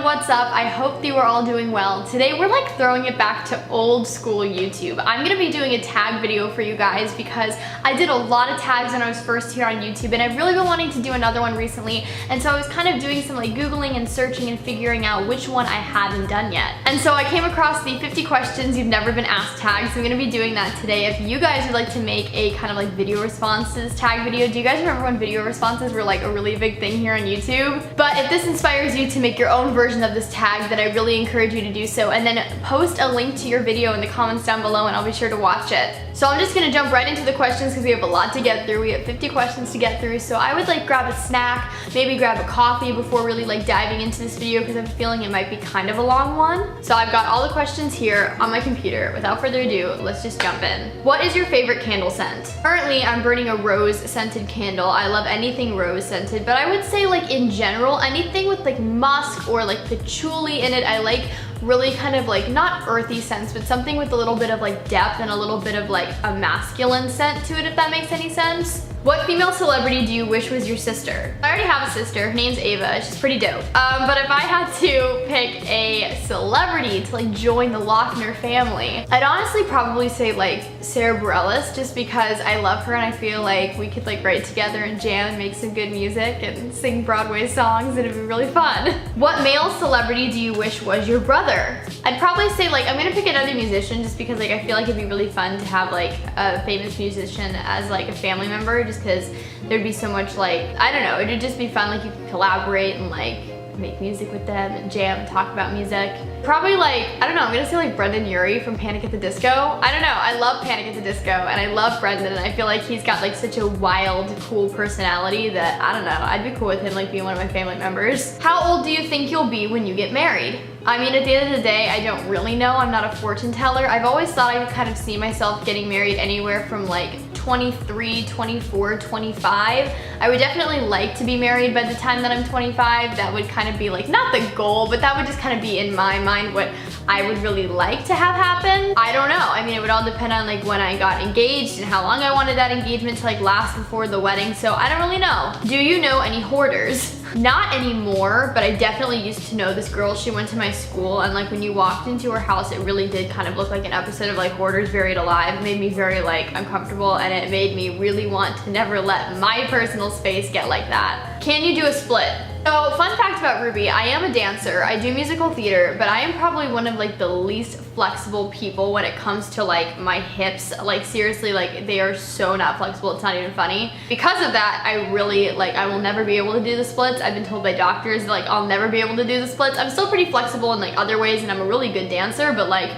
What's up? I hope you are all doing well. Today we're like throwing it back to old school YouTube. I'm gonna be doing a tag video for you guys because I did a lot of tags when I was first here on YouTube, and I've really been wanting to do another one recently, and so I was kind of doing some like Googling and searching and figuring out which one I hadn't done yet. And so I came across the 50 questions you've never been asked tag, so I'm gonna be doing that today. If you guys would like to make a kind of like video responses tag video, do you guys remember when video responses were like a really big thing here on YouTube? But if this inspires you to make your own version of this tag, then I really encourage you to do so, and then post a link to your video in the comments down below and I'll be sure to watch it. So I'm just gonna jump right into the questions because we have a lot to get through. We have 50 questions to get through, so I would like grab a snack, maybe grab a coffee before really like diving into this video because I'm feeling it might be kind of a long one. So I've got all the questions here on my computer. Without further ado, let's just jump in. What is your favorite candle scent? Currently, I'm burning a rose scented candle. I love anything rose scented, but I would say like in general, anything with like musk or like patchouli in it, I like really kind of like not earthy scents, but something with a little bit of like depth and a little bit of like a masculine scent to it, if that makes any sense. What female celebrity do you wish was your sister? I already have a sister. Her name's Ava. She's pretty dope. But if I had to pick a celebrity to like join the Lochner family, I'd honestly probably say like Sarah Bareilles, just because I love her and I feel like we could like write together and jam and make some good music and sing Broadway songs, and it'd be really fun. What male celebrity do you wish was your brother? I'd probably say like, I'm gonna pick another musician just because like I feel like it'd be really fun to have like a famous musician as like a family member, just because there'd be so much like, I don't know, it'd just be fun, like you could collaborate and like make music with them and jam and talk about music. Probably like, I don't know, I'm gonna say like Brendan Urie from Panic at the Disco. I don't know, I love Panic at the Disco and I love Brendan, and I feel like he's got like such a wild, cool personality that, I don't know, I'd be cool with him like being one of my family members. How old do you think you'll be when you get married? I mean, at the end of the day, I don't really know. I'm not a fortune teller. I've always thought I would kind of see myself getting married anywhere from like 23, 24, 25. I would definitely like to be married by the time that I'm 25. That would kind of be like, not the goal, but that would just kind of be in my mind what I would really like to have happen. I don't know. I mean, it would all depend on like when I got engaged and how long I wanted that engagement to like last before the wedding, so I don't really know. Do you know any hoarders? Not anymore, but I definitely used to know this girl. She went to my school, and like when you walked into her house, it really did kind of look like an episode of like Hoarders Buried Alive. It made me very like uncomfortable, and it made me really want to never let my personal space get like that. Can you do a split? So, fun fact about Ruby, I am a dancer. I do musical theater, but I am probably one of like the least flexible people when it comes to like my hips. Like seriously, like they are so not flexible, it's not even funny. Because of that, I really like, I will never be able to do the splits. I've been told by doctors like I'll never be able to do the splits. I'm still pretty flexible in like other ways, and I'm a really good dancer, but like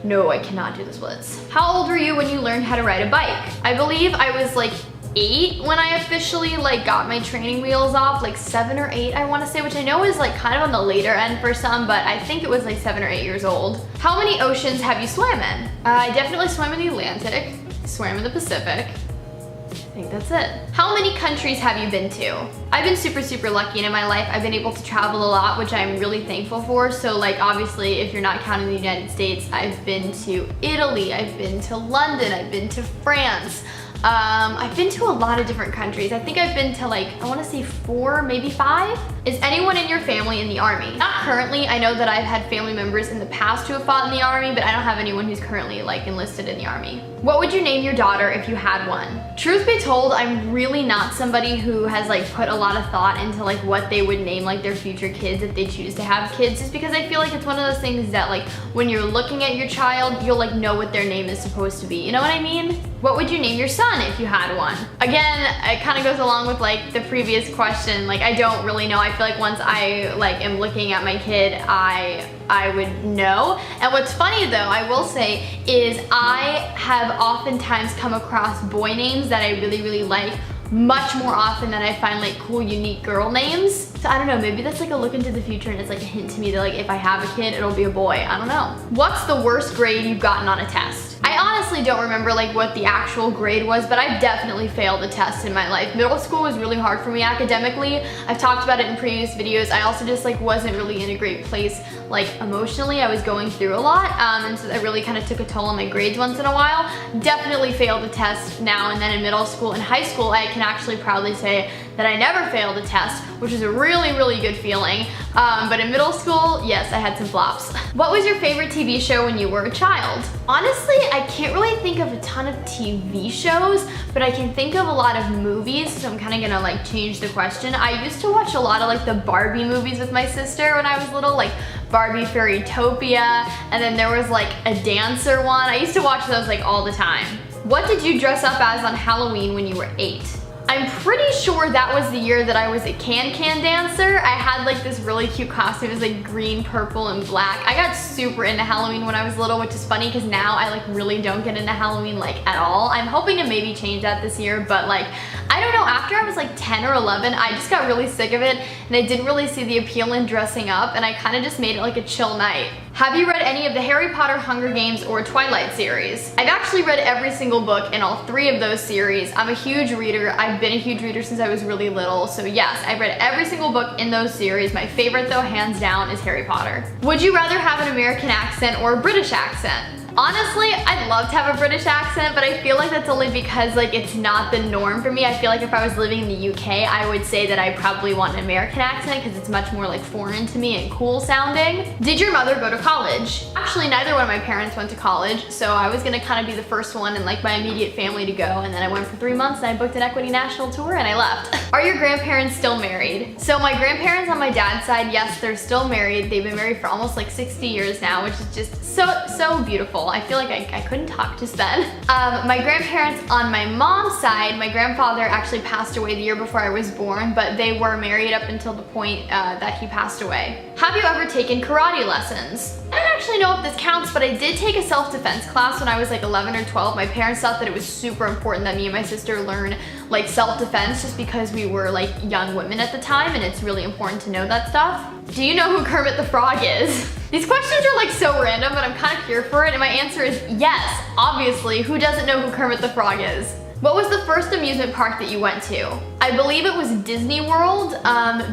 no, I cannot do the splits. How old were you when you learned how to ride a bike? I believe I was like 8 when I officially like got my training wheels off, like 7 or 8 I want to say, which I know is like kind of on the later end for some, but I think it was like 7 or 8 years old. How many oceans have you swam in? I definitely swam in the Atlantic, swam in the Pacific. I think that's it. How many countries have you been to? I've been super lucky, and in my life I've been able to travel a lot, which I'm really thankful for. So like obviously if you're not counting the United States, I've been to Italy, I've been to London, I've been to France. I've been to a lot of different countries. I think I've been to like, I want to say 4, maybe 5. Is anyone in your family in the army? Not currently. I know that I've had family members in the past who have fought in the army, but I don't have anyone who's currently like enlisted in the army. What would you name your daughter if you had one? Truth be told, I'm really not somebody who has like put a lot of thought into like what they would name like their future kids if they choose to have kids, just because I feel like it's one of those things that like when you're looking at your child, you'll like know what their name is supposed to be. You know what I mean? What would you name your son if you had one? Again, it kind of goes along with like the previous question. Like I don't really know. I feel like once I like am looking at my kid, I would know. And what's funny though, I will say, is I have oftentimes come across boy names that I really like much more often than I find like cool, unique girl names. So I don't know, maybe that's like a look into the future, and it's like a hint to me that like if I have a kid, it'll be a boy. I don't know. What's the worst grade you've gotten on a test? I honestly don't remember like what the actual grade was, but I've definitely failed a test in my life. Middle school was really hard for me academically. I've talked about it in previous videos. I also just like wasn't really in a great place like emotionally. I was going through a lot, and so that really kind of took a toll on my grades once in a while. Definitely failed the test now and then in middle school. In high school, I can actually proudly say that I never failed a test, which is a really, really good feeling. But in middle school, yes, I had some flops. What was your favorite TV show when you were a child? Honestly, I can't really think of a ton of TV shows, but I can think of a lot of movies, so I'm kind of gonna like change the question. I used to watch a lot of like the Barbie movies with my sister when I was little, like Barbie Fairytopia, and then there was like a dancer one. I used to watch those like all the time. What did you dress up as on Halloween when you were 8? I'm pretty sure that was the year that I was a can-can dancer. I had like this really cute costume. It was like green, purple, and black. I got super into Halloween when I was little, which is funny because now I like really don't get into Halloween like at all. I'm hoping to maybe change that this year, but like, I don't know, after I was like 10 or 11, I just got really sick of it and I didn't really see the appeal in dressing up, and I kind of just made it like a chill night. Have you read any of the Harry Potter, Hunger Games, or Twilight series? I've actually read every single book in all 3 of those series. I'm a huge reader. I've been a huge reader since I was really little, so yes, I've read every single book in those series. My favorite though, hands down, is Harry Potter. Would you rather have an American accent or a British accent? Honestly, I'd love to have a British accent, but I feel like that's only because like it's not the norm for me. I feel like if I was living in the UK, I would say that I probably want an American accent because it's much more like foreign to me and cool sounding. Did your mother go to college? Actually, neither one of my parents went to college, so I was gonna kind of be the first one in like my immediate family to go, and then I went for 3 months and I booked an Equity National tour and I left. Are your grandparents still married? So my grandparents on my dad's side, yes, they're still married. They've been married for almost like 60 years now, which is just so beautiful. I feel like I couldn't talk just then. My grandparents on my mom's side, my grandfather actually passed away the year before I was born, but they were married up until the point that he passed away. Have you ever taken karate lessons? I don't actually know if this counts, but I did take a self-defense class when I was like 11 or 12. My parents thought that it was super important that me and my sister learn like self-defense just because we were like young women at the time, and it's really important to know that stuff. Do you know who Kermit the Frog is? These questions are like so random, but I'm kind of here for it, and my answer is yes, obviously. Who doesn't know who Kermit the Frog is? What was the first amusement park that you went to? I believe it was Disney World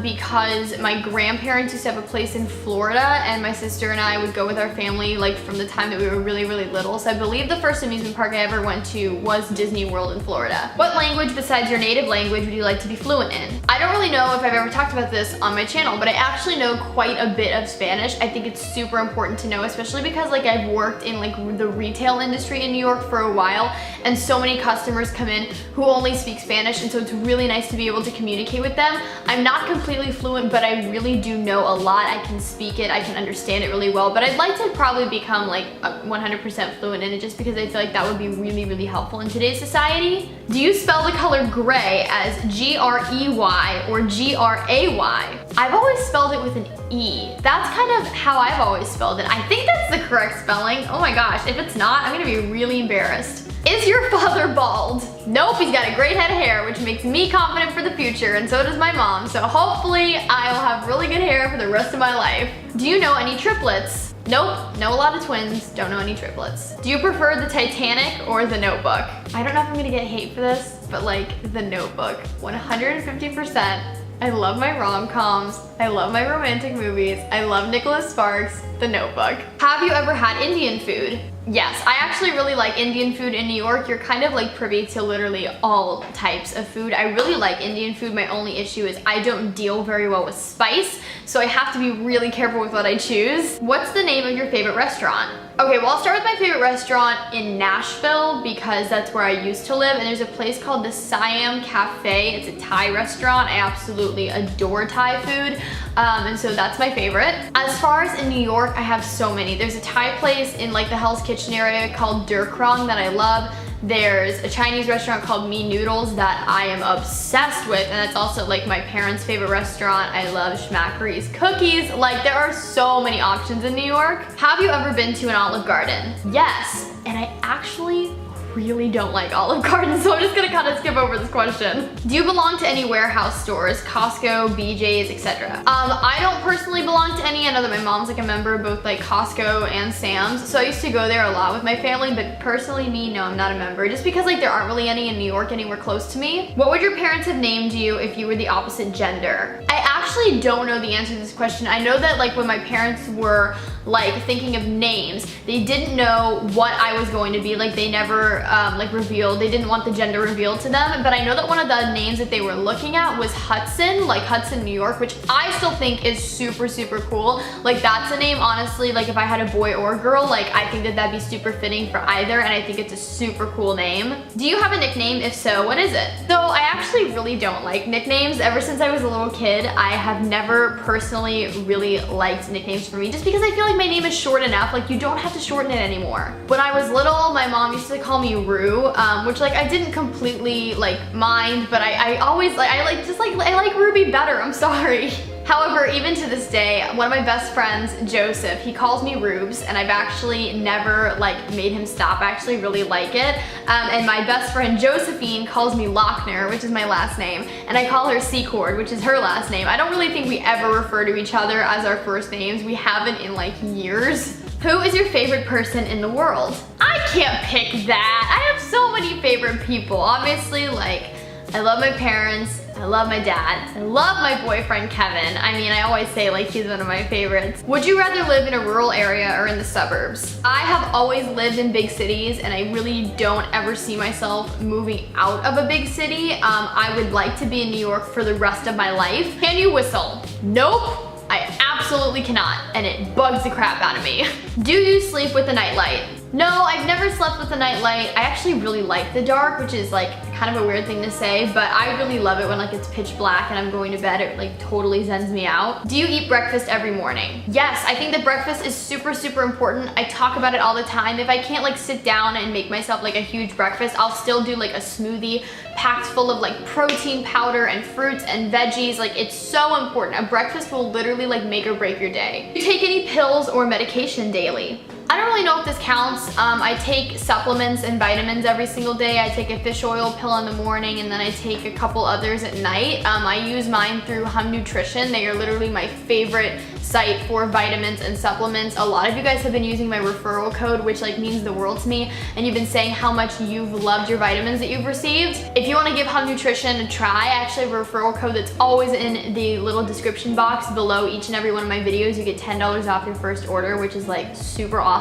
because my grandparents used to have a place in Florida, and my sister and I would go with our family like from the time that we were really, really little. So I believe the first amusement park I ever went to was Disney World in Florida. What language besides your native language would you like to be fluent in? I don't really know if I've ever talked about this on my channel, but I actually know quite a bit of Spanish. I think it's super important to know, especially because like I've worked in like the retail industry in New York for a while, and so many customers come in who only speak Spanish, and so it's really nice to be able to communicate with them. I'm not completely fluent, but I really do know a lot. I can speak it, I can understand it really well, but I'd like to probably become like 100% fluent in it just because I feel like that would be really, really helpful in today's society. Do you spell the color gray as G-R-E-Y or G-R-A-Y? I've always spelled it with an E. That's kind of how I've always spelled it. I think that's the correct spelling. Oh my gosh, if it's not, I'm gonna be really embarrassed. Is your father bald? Nope, he's got a great head of hair, which makes me confident for the future, and so does my mom, so hopefully I will have really good hair for the rest of my life. Do you know any triplets? Nope, know a lot of twins, don't know any triplets. Do you prefer the Titanic or the Notebook? I don't know if I'm gonna get hate for this, but like the Notebook, 150%. I love my rom-coms, I love my romantic movies, I love Nicholas Sparks, the Notebook. Have you ever had Indian food? Yes, I actually really like Indian food in New York. You're kind of like privy to literally all types of food. I really like Indian food. My only issue is I don't deal very well with spice, so I have to be really careful with what I choose. What's the name of your favorite restaurant? Okay, well, I'll start with my favorite restaurant in Nashville because that's where I used to live, and there's a place called the Siam Cafe. It's a Thai restaurant. I absolutely adore Thai food, and so that's my favorite. As far as in New York, I have so many. There's a Thai place in like the Hell's Kitchen area called Dur Krong that I love. There's a Chinese restaurant called Me Noodles that I am obsessed with, and that's also like my parents' favorite restaurant. I love Schmackery's cookies. Like, there are so many options in New York. Have you ever been to an Olive Garden? Yes, and I actually really don't like Olive Garden, so I'm just gonna kind of skip over this question. Do you belong to any warehouse stores? Costco, BJ's, etc.? I don't personally belong to any. I know that my mom's like a member of both like Costco and Sam's, so I used to go there a lot with my family, but personally me, no, I'm not a member, just because like there aren't really any in New York anywhere close to me. What would your parents have named you if you were the opposite gender? I actually don't know the answer to this question. I know that like when my parents were like thinking of names, they didn't know what I was going to be. Like they never like revealed, they didn't want the gender revealed to them. But I know that one of the names that they were looking at was Hudson, like Hudson, New York, which I still think is super, super cool. Like that's a name, honestly, like if I had a boy or a girl, like I think that that'd be super fitting for either, and I think it's a super cool name. Do you have a nickname? If so, what is it? So I actually really don't like nicknames. Ever since I was a little kid, I have never personally really liked nicknames for me, just because I feel like my name is short enough. Like you don't have to shorten it anymore. When I was little, my mom used to call me Rue, which like I didn't completely like mind, but I always like, I like Ruby better, I'm sorry. However, even to this day, one of my best friends, Joseph, he calls me Rubes, and I've actually never like made him stop. I actually really like it. And my best friend Josephine calls me Lochner, which is my last name, and I call her Secord, which is her last name. I don't really think we ever refer to each other as our first names. We haven't in like years. Who is your favorite person in the world? I can't pick that. I have so many favorite people. Obviously, like, I love my parents, I love my dad, I love my boyfriend Kevin. I mean, I always say like he's one of my favorites. Would you rather live in a rural area or in the suburbs? I have always lived in big cities, and I really don't ever see myself moving out of a big city. I would like to be in New York for the rest of my life. Can you whistle? Nope. I absolutely cannot, and it bugs the crap out of me. Do you sleep with a nightlight? No, I've never slept with a nightlight. I actually really like the dark, which is like kind of a weird thing to say, but I really love it when like it's pitch black and I'm going to bed. It like totally zens me out. Do you eat breakfast every morning? Yes, I think that breakfast is super, super important. I talk about it all the time. If I can't like sit down and make myself like a huge breakfast, I'll still do like a smoothie packed full of like protein powder and fruits and veggies. Like it's so important. A breakfast will literally like make or break your day. Do you take any pills or medication daily? I don't really know if this counts. I take supplements and vitamins every single day. I take a fish oil pill in the morning, and then I take a couple others at night. I use mine through Hum Nutrition. They are literally my favorite site for vitamins and supplements. A lot of you guys have been using my referral code, which like means the world to me, and you've been saying how much you've loved your vitamins that you've received. If you want to give Hum Nutrition a try, I actually have a referral code that's always in the little description box below each and every one of my videos. You get $10 off your first order, which is like super awesome.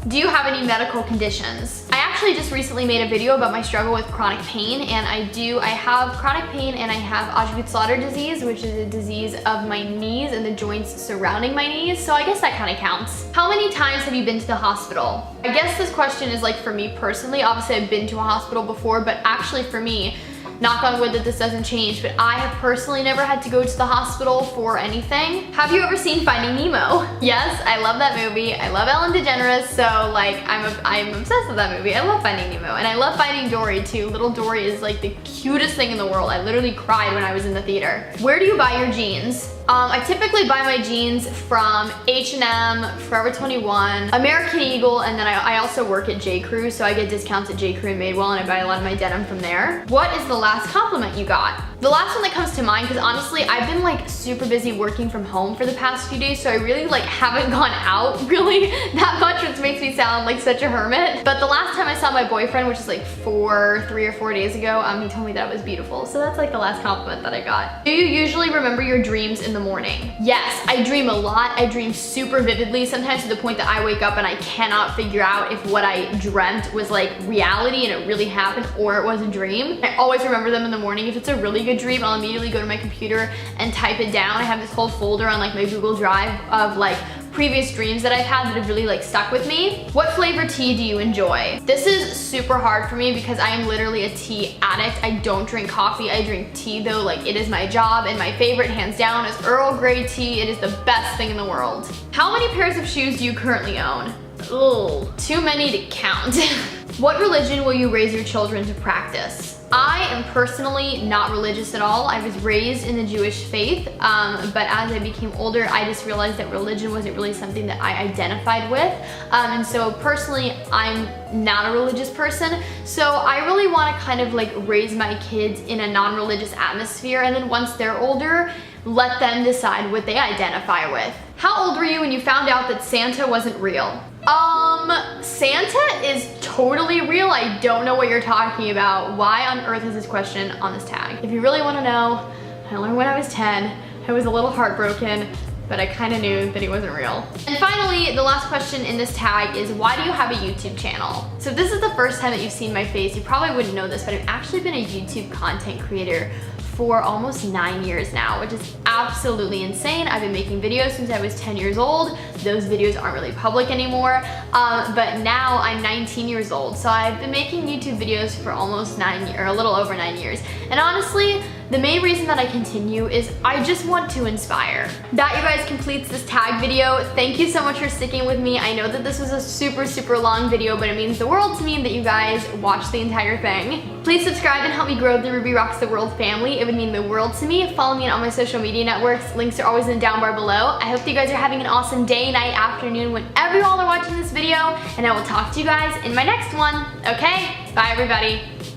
Do you have any medical conditions? I actually just recently made a video about my struggle with chronic pain, and I have chronic pain, and I have Attribution-ShareAlike disease, which is a disease of my knees and the joints surrounding my knees, so I guess that kind of counts. How many times have you been to the hospital? I guess this question is like for me personally. Obviously I've been to a hospital before, but actually for me, knock on wood that this doesn't change, but I have personally never had to go to the hospital for anything. Have you ever seen Finding Nemo? Yes, I love that movie. I love Ellen DeGeneres, so like I'm obsessed with that movie. I love Finding Nemo, and I love Finding Dory too. Little Dory is like the cutest thing in the world. I literally cried when I was in the theater. Where do you buy your jeans? I typically buy my jeans from H&M, Forever 21, American Eagle, and then I also work at J. Crew, so I get discounts at J. Crew and Madewell, and I buy a lot of my denim from there. What is the last compliment you got? The last one that comes to mind, because honestly, I've been like super busy working from home for the past few days, so I really like haven't gone out really that much, which makes me sound like such a hermit. But the last time I saw my boyfriend, which is like 3 or 4 days ago, he told me that I was beautiful. So that's like the last compliment that I got. Do you usually remember your dreams in the morning? Yes, I dream a lot. I dream super vividly, sometimes to the point that I wake up and I cannot figure out if what I dreamt was like reality and it really happened or it was a dream. I always remember them in the morning. If it's a really good dream, I'll immediately go to my computer and type it down. I have this whole folder on like my Google Drive of like previous dreams that I've had that have really like stuck with me. What flavor tea do you enjoy? This is super hard for me because I am literally a tea addict. I don't drink coffee, I drink tea though. Like it is my job, and my favorite hands down is Earl Grey tea. It is the best thing in the world. How many pairs of shoes do you currently own? Ugh, too many to count. What religion will you raise your children to practice? I am personally not religious at all. I was raised in the Jewish faith, but as I became older, I just realized that religion wasn't really something that I identified with. And so personally, I'm not a religious person. So I really want to kind of like raise my kids in a non-religious atmosphere, and then once they're older, let them decide what they identify with. How old were you when you found out that Santa wasn't real? Santa is totally real. I don't know what you're talking about. Why on earth is this question on this tag? If you really want to know, I learned when I was 10. I was a little heartbroken, but I kind of knew that he wasn't real. And finally, the last question in this tag is, why do you have a YouTube channel? So if this is the first time that you've seen my face, you probably wouldn't know this, but I've actually been a YouTube content creator for almost 9 years now, which is absolutely insane. I've been making videos since I was 10 years old. Those videos aren't really public anymore, but now I'm 19 years old. So I've been making YouTube videos for almost 9 years, or a little over 9 years. And honestly, the main reason that I continue is I just want to inspire. That, you guys, completes this tag video. Thank you so much for sticking with me. I know that this was a super long video, but it means the world to me that you guys watched the entire thing. Please subscribe and help me grow the Ruby Rocks the World family. It would mean the world to me. Follow me on my social media networks. Links are always in the down bar below. I hope that you guys are having an awesome day, night, afternoon, whenever you all are watching this video, and I will talk to you guys in my next one. Okay? Bye, everybody.